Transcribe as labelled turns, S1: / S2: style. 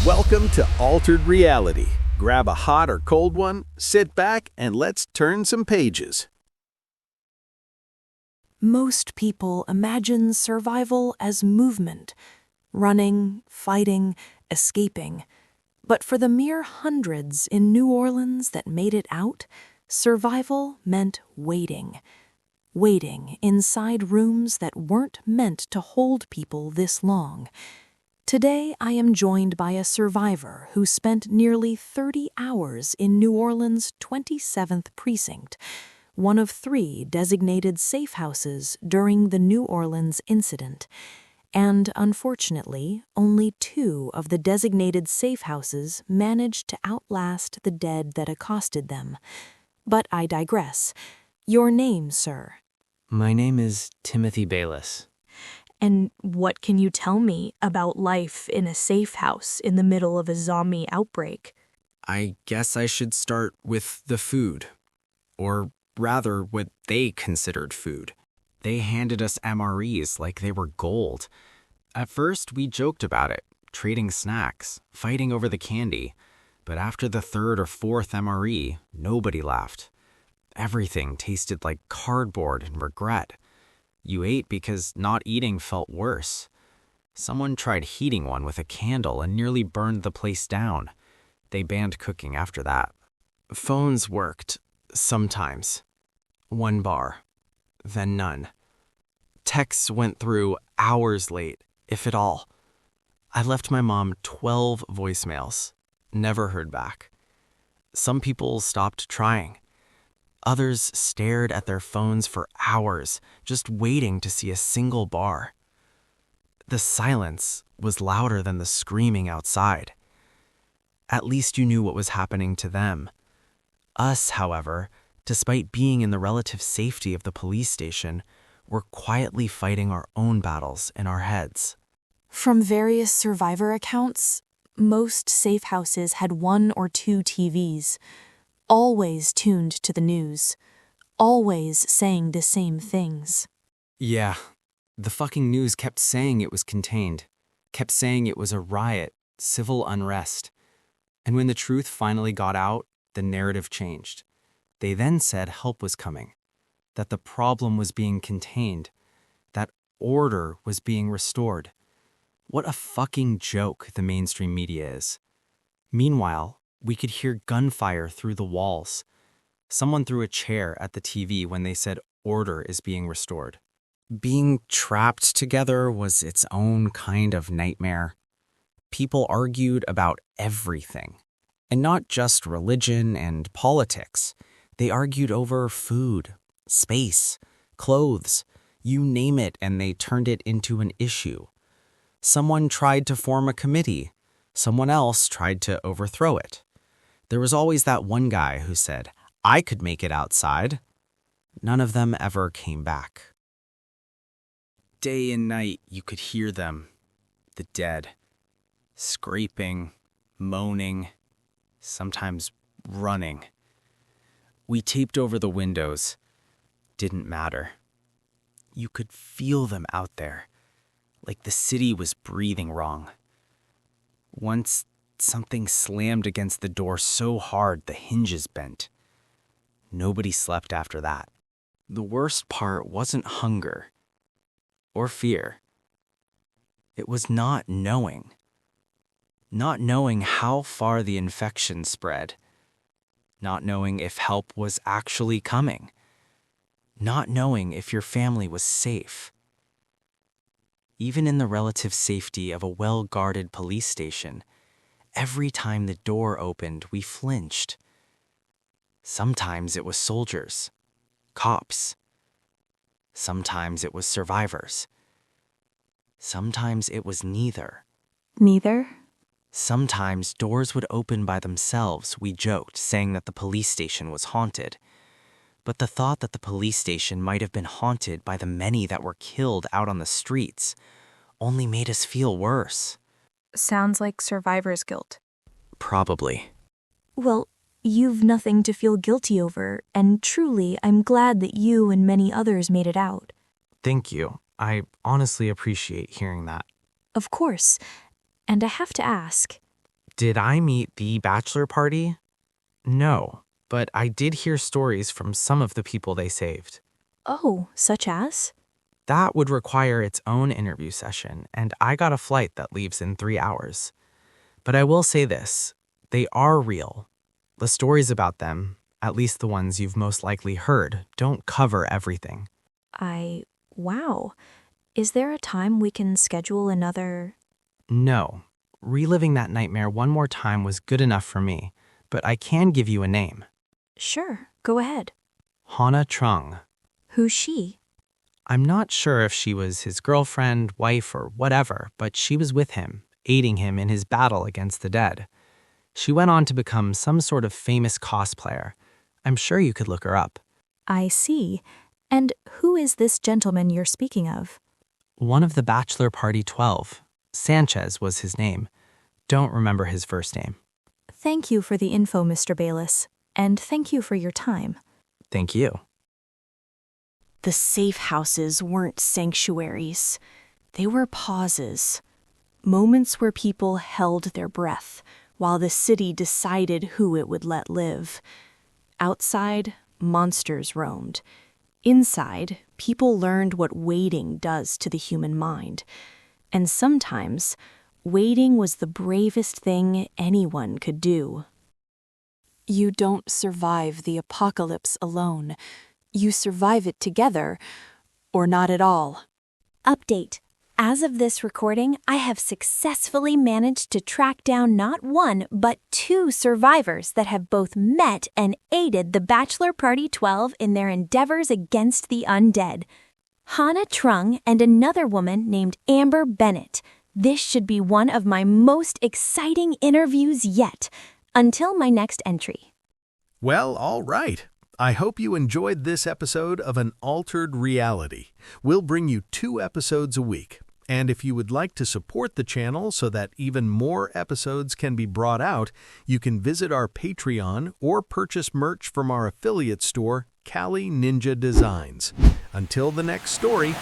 S1: Welcome to Altered Reality. Grab a hot or cold one, sit back, and let's turn some pages.
S2: Most people imagine survival as movement, running, fighting, escaping. But for the mere hundreds in New Orleans that made it out, survival meant waiting. Waiting inside rooms that weren't meant to hold people this long. Today, I am joined by a survivor who spent nearly 30 hours in New Orleans' 27th precinct, one of 3 designated safehouses during the New Orleans incident. And unfortunately, only 2 of the designated safehouses managed to outlast the dead that accosted them. But I digress. Your name, sir?
S3: My name is Timothy Bayless.
S4: And what can you tell me about life in a safe house in the middle of a zombie outbreak?
S3: I guess I should start with the food. Or rather, what they considered food. They handed us MREs like they were gold. At first, we joked about it, trading snacks, fighting over the candy. But after the 3rd or 4th MRE, nobody laughed. Everything tasted like cardboard and regret. You ate because not eating felt worse. Someone tried heating one with a candle and nearly burned the place down. They banned cooking after that. Phones worked, sometimes. 1 bar, then none. Texts went through hours late, if at all. I left my mom 12 voicemails, never heard back. Some people stopped trying. Others stared at their phones for hours, just waiting to see a single bar. The silence was louder than the screaming outside. At least you knew what was happening to them. Us, however, despite being in the relative safety of the police station, were quietly fighting our own battles in our heads.
S2: From various survivor accounts, most safe houses had 1 or 2 TVs. Always tuned to the news, always saying the same things.
S3: Yeah, the fucking news kept saying it was contained, kept saying it was a riot, civil unrest. And when the truth finally got out, the narrative changed. They then said help was coming, that the problem was being contained, that order was being restored. What a fucking joke the mainstream media is. Meanwhile, we could hear gunfire through the walls. Someone threw a chair at the TV when they said order is being restored. Being trapped together was its own kind of nightmare. People argued about everything. And not just religion and politics. They argued over food, space, clothes, you name it, and they turned it into an issue. Someone tried to form a committee. Someone else tried to overthrow it. There was always that one guy who said, I could make it outside. None of them ever came back. Day and night, you could hear them, the dead, scraping, moaning, sometimes running. We taped over the windows. Didn't matter. You could feel them out there, like the city was breathing wrong. Once, something slammed against the door so hard the hinges bent. Nobody slept after that. The worst part wasn't hunger or fear. It was not knowing. Not knowing how far the infection spread. Not knowing if help was actually coming. Not knowing if your family was safe. Even in the relative safety of a well-guarded police station, every time the door opened, we flinched. Sometimes it was soldiers, cops. Sometimes it was survivors. Sometimes it was neither.
S4: Neither?
S3: Sometimes doors would open by themselves, we joked, saying that the police station was haunted. But the thought that the police station might have been haunted by the many that were killed out on the streets only made us feel worse.
S4: Sounds like survivor's guilt.
S3: Probably.
S4: Well, you've nothing to feel guilty over, and truly, I'm glad that you and many others made it out.
S3: Thank you. I honestly appreciate hearing that.
S4: Of course. And I have to ask,
S3: Did I meet the bachelor party? No, but I did hear stories from some of the people they saved.
S4: Oh, such as?
S3: That would require its own interview session, and I got a flight that leaves in 3 hours. But I will say this, they are real. The stories about them, at least the ones you've most likely heard, don't cover everything.
S4: Wow. Is there a time we can schedule another?
S3: No, reliving that nightmare one more time was good enough for me, but I can give you a name.
S4: Sure, go ahead.
S3: Hana Trung.
S4: Who's she?
S3: I'm not sure if she was his girlfriend, wife, or whatever, but she was with him, aiding him in his battle against the dead. She went on to become some sort of famous cosplayer. I'm sure you could look her up.
S4: I see. And who is this gentleman you're speaking of?
S3: One of the Bachelor Party 12. Sanchez was his name. Don't remember his first name.
S4: Thank you for the info, Mr. Bayless. And thank you for your time.
S3: Thank you.
S2: The safe houses weren't sanctuaries. They were pauses. Moments where people held their breath while the city decided who it would let live. Outside, monsters roamed. Inside, people learned what waiting does to the human mind. And sometimes, waiting was the bravest thing anyone could do. You don't survive the apocalypse alone. You survive it together, or not at all.
S5: Update. As of this recording, I have successfully managed to track down not one, but 2 survivors that have both met and aided the Bachelor Party 12 in their endeavors against the undead. Hana Trung and another woman named Amber Bennett. This should be one of my most exciting interviews yet, until my next entry.
S1: Well, all right. I hope you enjoyed this episode of An Altered Reality. We'll bring you 2 episodes a week. And if you would like to support the channel so that even more episodes can be brought out, you can visit our Patreon or purchase merch from our affiliate store, Kali Ninja Designs. Until the next story,